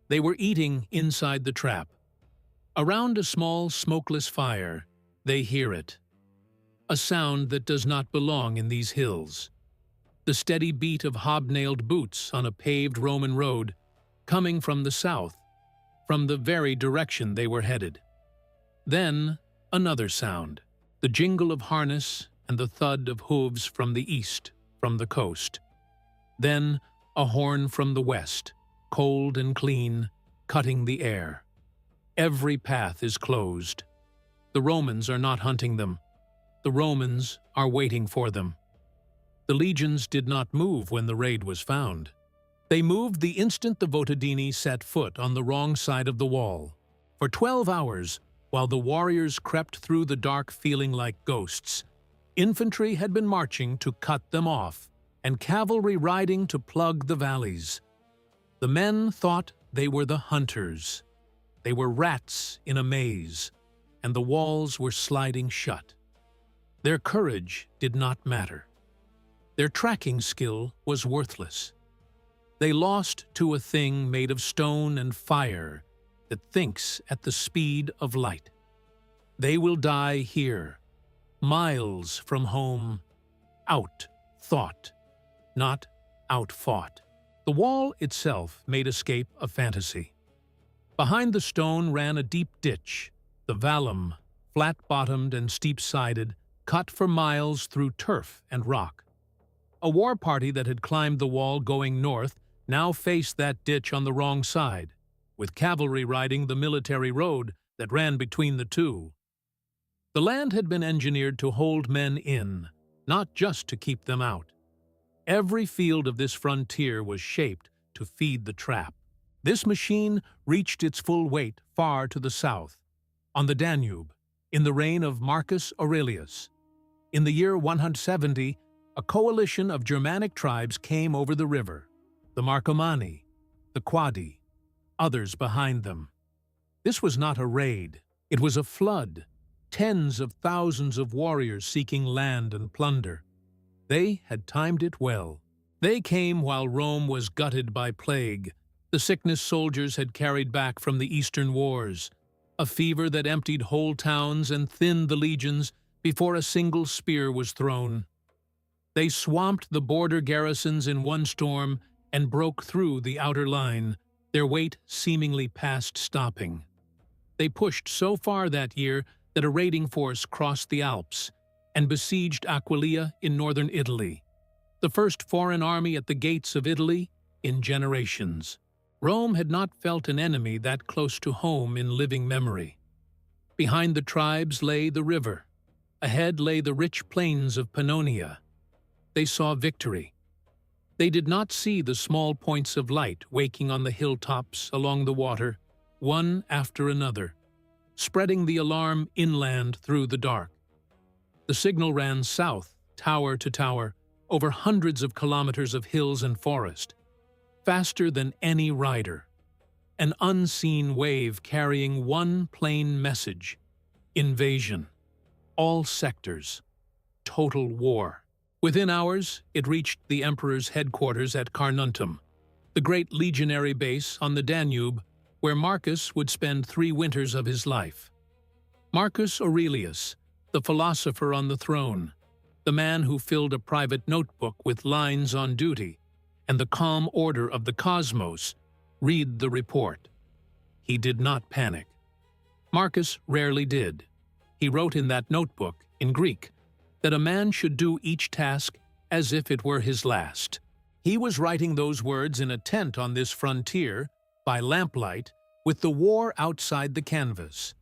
They were eating inside the trap. Around a small smokeless fire, they hear it. A sound that does not belong in these hills. The steady beat of hobnailed boots on a paved Roman road, coming from the south, from the very direction they were headed. Then, another sound, the jingle of harness and the thud of hooves from the east, from the coast. Then, a horn from the west, cold and clean, cutting the air. Every path is closed. The Romans are not hunting them. The Romans are waiting for them. The legions did not move when the raid was found. They moved the instant the Votadini set foot on the wrong side of the wall. For 12 hours, while the warriors crept through the dark feeling like ghosts, infantry had been marching to cut them off, and cavalry riding to plug the valleys. The men thought they were the hunters. They were rats in a maze, and the walls were sliding shut. Their courage did not matter. Their tracking skill was worthless. They lost to a thing made of stone and fire that thinks at the speed of light. They will die here, miles from home, out-thought, not out-fought. The wall itself made escape a fantasy. Behind the stone ran a deep ditch, the vallum, flat-bottomed and steep-sided, cut for miles through turf and rock. A war party that had climbed the wall going north now faced that ditch on the wrong side, with cavalry riding the military road that ran between the two. The land had been engineered to hold men in, not just to keep them out. Every field of this frontier was shaped to feed the trap. This machine reached its full weight far to the south, on the Danube, in the reign of Marcus Aurelius. In the year 170, a coalition of Germanic tribes came over the river, the Marcomanni, the Quadi, others behind them. This was not a raid, it was a flood. Tens of thousands of warriors seeking land and plunder. They had timed it well. They came while Rome was gutted by plague, the sickness soldiers had carried back from the Eastern wars, a fever that emptied whole towns and thinned the legions before a single spear was thrown. They swamped the border garrisons in one storm and broke through the outer line, their weight seemingly past stopping. They pushed so far that year that a raiding force crossed the Alps and besieged Aquileia in northern Italy, the first foreign army at the gates of Italy in generations. Rome had not felt an enemy that close to home in living memory. Behind the tribes lay the river. Ahead lay the rich plains of Pannonia. They saw victory. They did not see the small points of light waking on the hilltops along the water, one after another, spreading the alarm inland through the dark. The signal ran south, tower to tower, over hundreds of kilometers of hills and forest, faster than any rider. An unseen wave carrying one plain message: invasion. All sectors. Total war. Within hours, it reached the emperor's headquarters at Carnuntum, the great legionary base on the Danube where Marcus would spend 3 winters of his life. Marcus Aurelius, the philosopher on the throne, the man who filled a private notebook with lines on duty, and the calm order of the cosmos, read the report. He did not panic. Marcus rarely did. He wrote in that notebook, in Greek, that a man should do each task as if it were his last. He was writing those words in a tent on this frontier, by lamplight, with the war outside the canvas.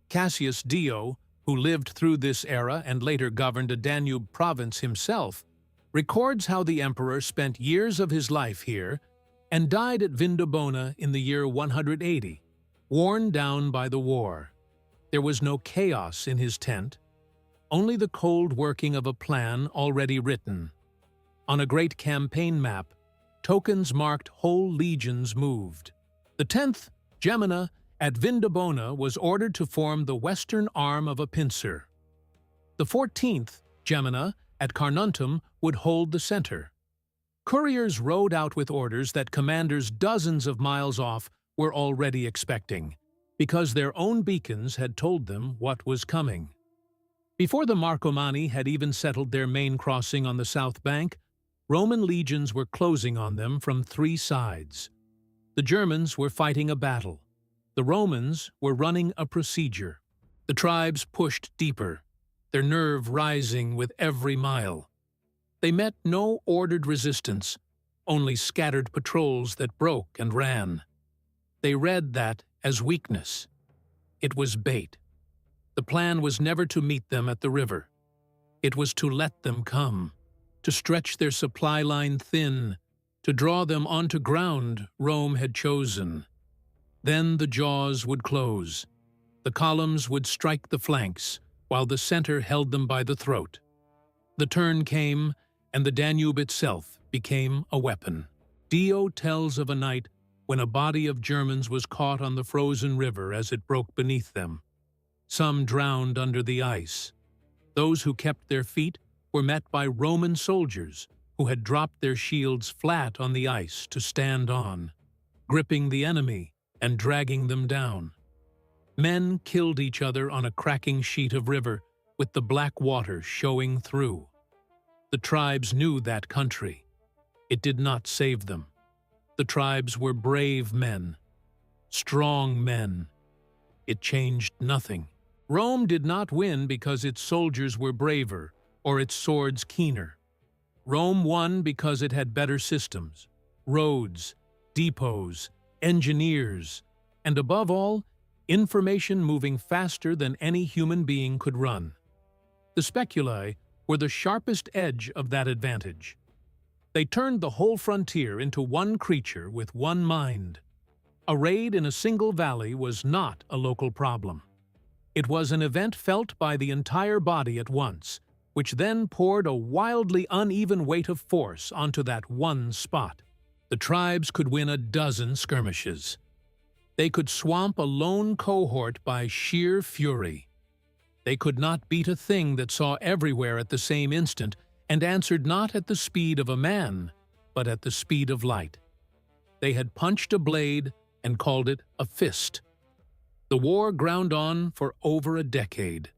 Cassius Dio, who lived through this era and later governed a Danube province himself, records how the emperor spent years of his life here and died at Vindobona in the year 180, worn down by the war. There was no chaos in his tent, only the cold working of a plan already written. On a great campaign map, tokens marked whole legions moved. The 10th Gemina at Vindobona was ordered to form the western arm of a pincer. The 14th Gemina at Carnuntum would hold the center. Couriers rode out with orders that commanders dozens of miles off were already expecting, because their own beacons had told them what was coming. Before the Marcomanni had even settled their main crossing on the south bank, Roman legions were closing on them from 3 sides. The Germans were fighting a battle. The Romans were running a procedure. The tribes pushed deeper, their nerve rising with every mile. They met no ordered resistance, only scattered patrols that broke and ran. They read that as weakness. It was bait. The plan was never to meet them at the river. It was to let them come, to stretch their supply line thin, to draw them onto ground Rome had chosen. Then the jaws would close. The columns would strike the flanks, while the center held them by the throat. The turn came, and the Danube itself became a weapon. Dio tells of a night when a body of Germans was caught on the frozen river as it broke beneath them. Some drowned under the ice. Those who kept their feet were met by Roman soldiers who had dropped their shields flat on the ice to stand on, gripping the enemy and dragging them down. Men killed each other on a cracking sheet of river with the black water showing through. The tribes knew that country. It did not save them. The tribes were brave men, strong men. It changed nothing. Rome did not win because its soldiers were braver or its swords keener. Rome won because it had better systems, roads, depots, engineers, and above all, information moving faster than any human being could run. The speculae were the sharpest edge of that advantage. They turned the whole frontier into one creature with one mind. A raid in a single valley was not a local problem. It was an event felt by the entire body at once, which then poured a wildly uneven weight of force onto that one spot. The tribes could win a dozen skirmishes. They could swamp a lone cohort by sheer fury. They could not beat a thing that saw everywhere at the same instant and answered not at the speed of a man, but at the speed of light. They had punched a blade and called it a fist. The war ground on for over a decade.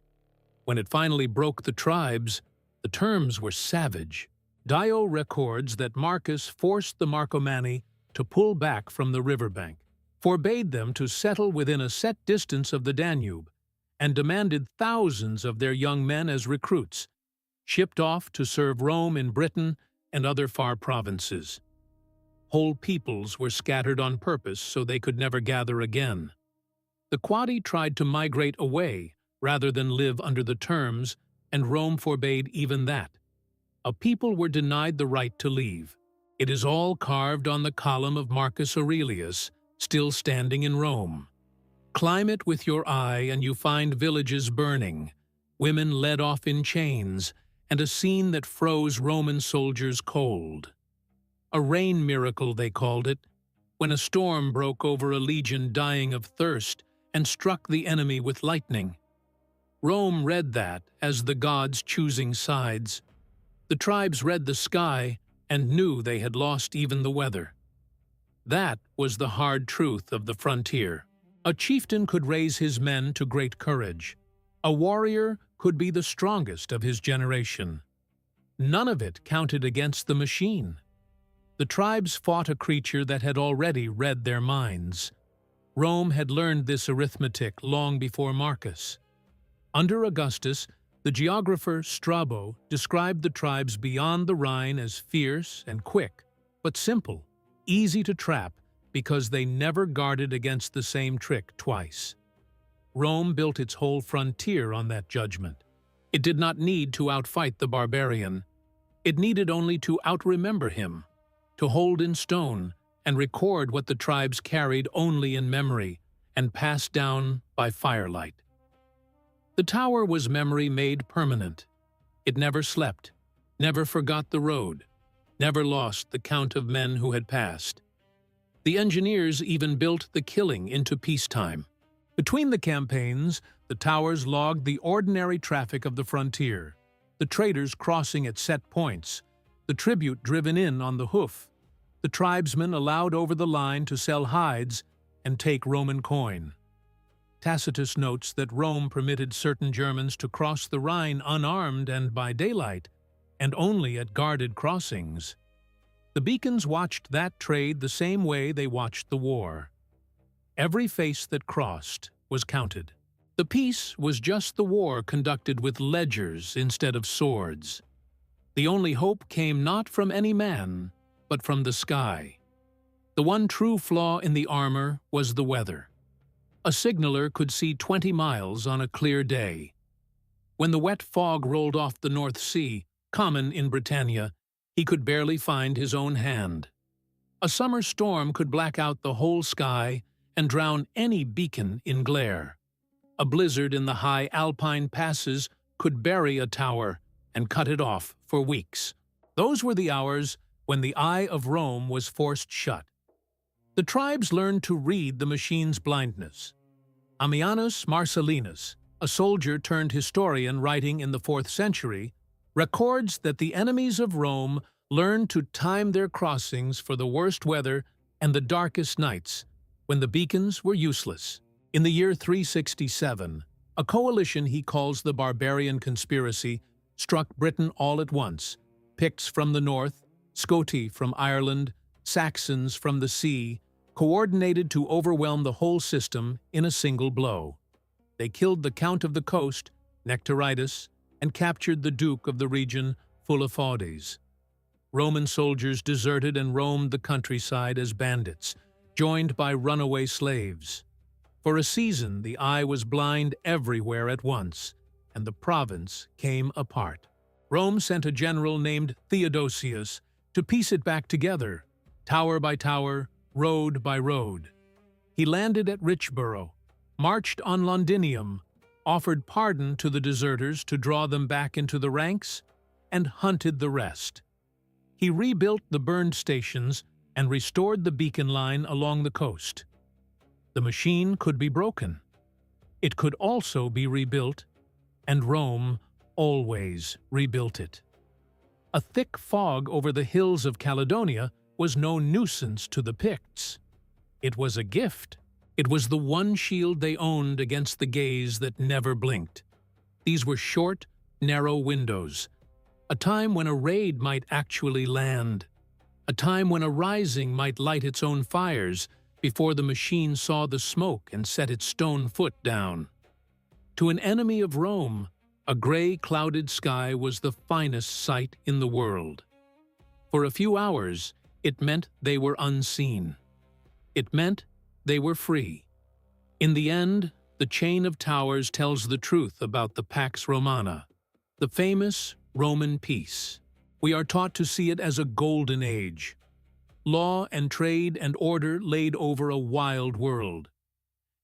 When it finally broke the tribes, the terms were savage. Dio records that Marcus forced the Marcomanni to pull back from the riverbank, forbade them to settle within a set distance of the Danube, and demanded thousands of their young men as recruits, shipped off to serve Rome in Britain and other far provinces. Whole peoples were scattered on purpose so they could never gather again. The Quadi tried to migrate away rather than live under the terms, and Rome forbade even that. A people were denied the right to leave. It is all carved on the column of Marcus Aurelius, still standing in Rome. Climb it with your eye and you find villages burning, women led off in chains, and a scene that froze Roman soldiers cold. A rain miracle, they called it, when a storm broke over a legion dying of thirst and struck the enemy with lightning. Rome read that as the gods choosing sides. The tribes read the sky and knew they had lost even the weather. That was the hard truth of the frontier. A chieftain could raise his men to great courage. A warrior could be the strongest of his generation. None of it counted against the machine. The tribes fought a creature that had already read their minds. Rome had learned this arithmetic long before Marcus. Under Augustus, the geographer Strabo described the tribes beyond the Rhine as fierce and quick, but simple, easy to trap because they never guarded against the same trick twice. Rome built its whole frontier on that judgment. It did not need to outfight the barbarian. It needed only to outremember him, to hold in stone and record what the tribes carried only in memory and passed down by firelight. The tower was memory made permanent. It never slept, never forgot the road, never lost the count of men who had passed. The engineers even built the killing into peacetime. Between the campaigns, the towers logged the ordinary traffic of the frontier, the traders crossing at set points, the tribute driven in on the hoof, the tribesmen allowed over the line to sell hides and take Roman coin. Tacitus notes that Rome permitted certain Germans to cross the Rhine unarmed and by daylight, and only at guarded crossings. The beacons watched that trade the same way they watched the war. Every face that crossed was counted. The peace was just the war conducted with ledgers instead of swords. The only hope came not from any man, but from the sky. The one true flaw in the armor was the weather. A signaler could see 20 miles on a clear day. When the wet fog rolled off the North Sea, common in Britannia, he could barely find his own hand. A summer storm could black out the whole sky and drown any beacon in glare. A blizzard in the high alpine passes could bury a tower and cut it off for weeks. Those were the hours when the eye of Rome was forced shut. The tribes learned to read the machine's blindness. Ammianus Marcellinus, a soldier turned historian writing in the 4th century, records that the enemies of Rome learned to time their crossings for the worst weather and the darkest nights, when the beacons were useless. In the year 367, a coalition he calls the Barbarian Conspiracy struck Britain all at once, Picts from the north, Scoti from Ireland, Saxons from the sea, coordinated to overwhelm the whole system in a single blow. They killed the Count of the Coast, Nectaritus, and captured the Duke of the region, Fulafaudes. Roman soldiers deserted and roamed the countryside as bandits, joined by runaway slaves. For a season, the eye was blind everywhere at once, and the province came apart. Rome sent a general named Theodosius to piece it back together, tower by tower, road by road. He landed at Richborough, marched on Londinium, offered pardon to the deserters to draw them back into the ranks, and hunted the rest. He rebuilt the burned stations and restored the beacon line along the coast. The machine could be broken. It could also be rebuilt, and Rome always rebuilt it. A thick fog over the hills of Caledonia was no nuisance to the Picts. It was a gift. It was the one shield they owned against the gaze that never blinked. These were short, narrow windows, a time when a raid might actually land, a time when a rising might light its own fires before the machine saw the smoke and set its stone foot down. To an enemy of Rome, a gray, clouded sky was the finest sight in the world. For a few hours, it meant they were unseen. It meant they were free. In the end, the chain of towers tells the truth about the Pax Romana, the famous Roman peace. We are taught to see it as a golden age. Law and trade and order laid over a wild world.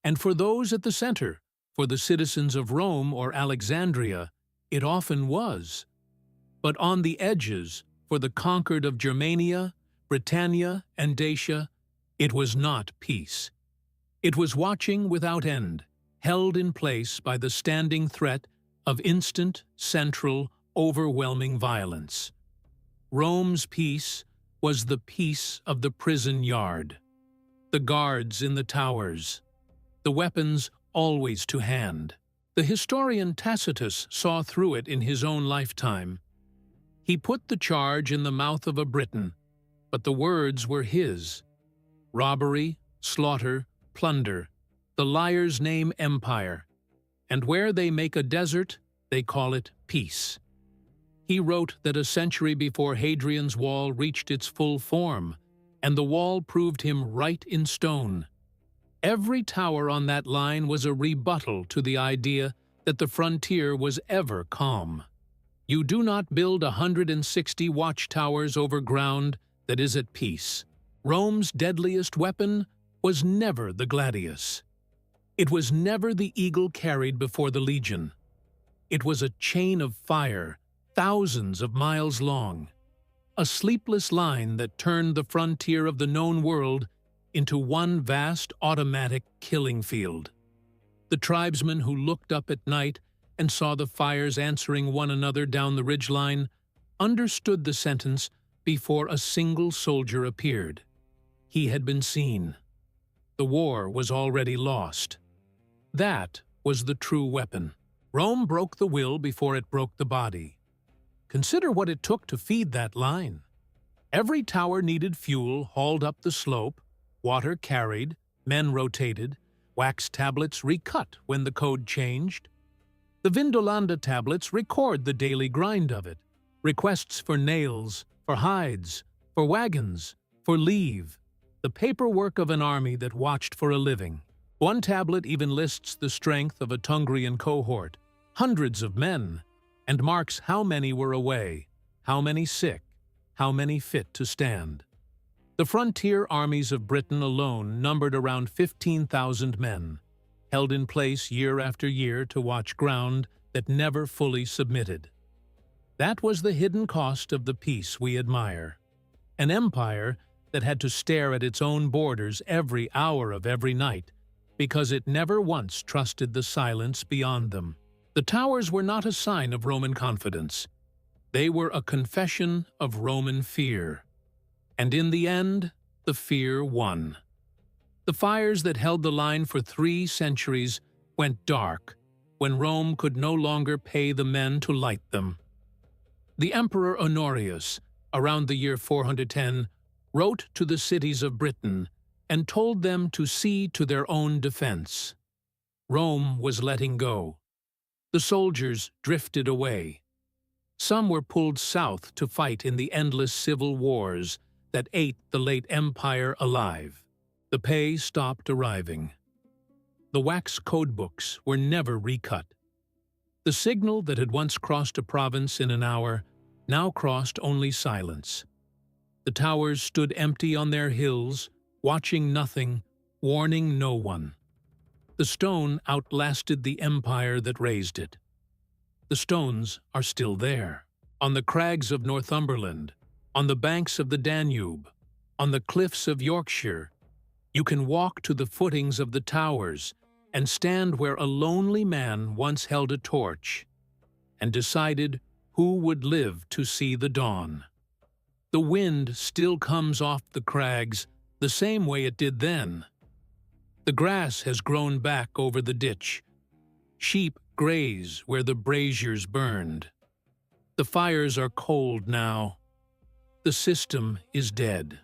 And for those at the center, for the citizens of Rome or Alexandria, it often was. But on the edges, for the conquered of Germania, Britannia, and Dacia, it was not peace. It was watching without end, held in place by the standing threat of instant, central, overwhelming violence. Rome's peace was the peace of the prison yard, the guards in the towers, the weapons always to hand. The historian Tacitus saw through it in his own lifetime. He put the charge in the mouth of a Briton, but the words were his. Robbery, slaughter, plunder, the liars name empire, and where they make a desert, they call it peace. He wrote that a century before Hadrian's wall reached its full form, and the wall proved him right in stone. Every tower on that line was a rebuttal to the idea that the frontier was ever calm. You do not build 160 watchtowers over ground that is at peace. Rome's deadliest weapon was never the gladius. It was never the eagle carried before the legion. It was a chain of fire, thousands of miles long, a sleepless line that turned the frontier of the known world into one vast automatic killing field. The tribesmen who looked up at night and saw the fires answering one another down the ridgeline understood the sentence before a single soldier appeared. He had been seen. The war was already lost. That was the true weapon. Rome broke the will before it broke the body. Consider what it took to feed that line. Every tower needed fuel hauled up the slope, water carried, men rotated, wax tablets recut when the code changed. The Vindolanda tablets record the daily grind of it, requests for nails, for hides, for wagons, for leave, the paperwork of an army that watched for a living. One tablet even lists the strength of a Tungrian cohort, hundreds of men, and marks how many were away, how many sick, how many fit to stand. The frontier armies of Britain alone numbered around 15,000 men, held in place year after year to watch ground that never fully submitted. That was the hidden cost of the peace we admire. An empire that had to stare at its own borders every hour of every night because it never once trusted the silence beyond them. The towers were not a sign of Roman confidence. They were a confession of Roman fear. And in the end, the fear won. The fires that held the line for 3 centuries went dark when Rome could no longer pay the men to light them. The Emperor Honorius, around the year 410, wrote to the cities of Britain and told them to see to their own defense. Rome was letting go. The soldiers drifted away. Some were pulled south to fight in the endless civil wars that ate the late empire alive. The pay stopped arriving. The wax codebooks were never recut. The signal that had once crossed a province in an hour now crossed only silence. The towers stood empty on their hills, watching nothing, warning no one. The stone outlasted the empire that raised it. The stones are still there, on the crags of Northumberland, on the banks of the Danube, on the cliffs of Yorkshire, You can walk to the footings of the towers and stand where a lonely man once held a torch and decided who would live to see the dawn. The wind still comes off the crags the same way it did then. The grass has grown back over the ditch. Sheep graze where the braziers burned. The fires are cold now. The system is dead.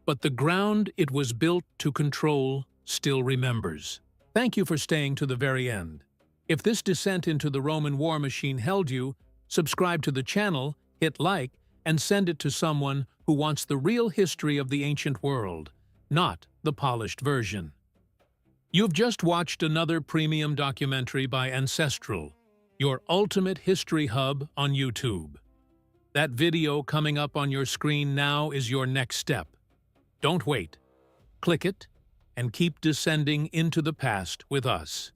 But the ground it was built to control still remembers. Thank you for staying to the very end. If this descent into the Roman war machine held you, subscribe to the channel, hit like, and send it to someone who wants the real history of the ancient world, not the polished version. You've just watched another premium documentary by Ancestral, your ultimate history hub on YouTube. That video coming up on your screen now is your next step. Don't wait. Click it and keep descending into the past with us.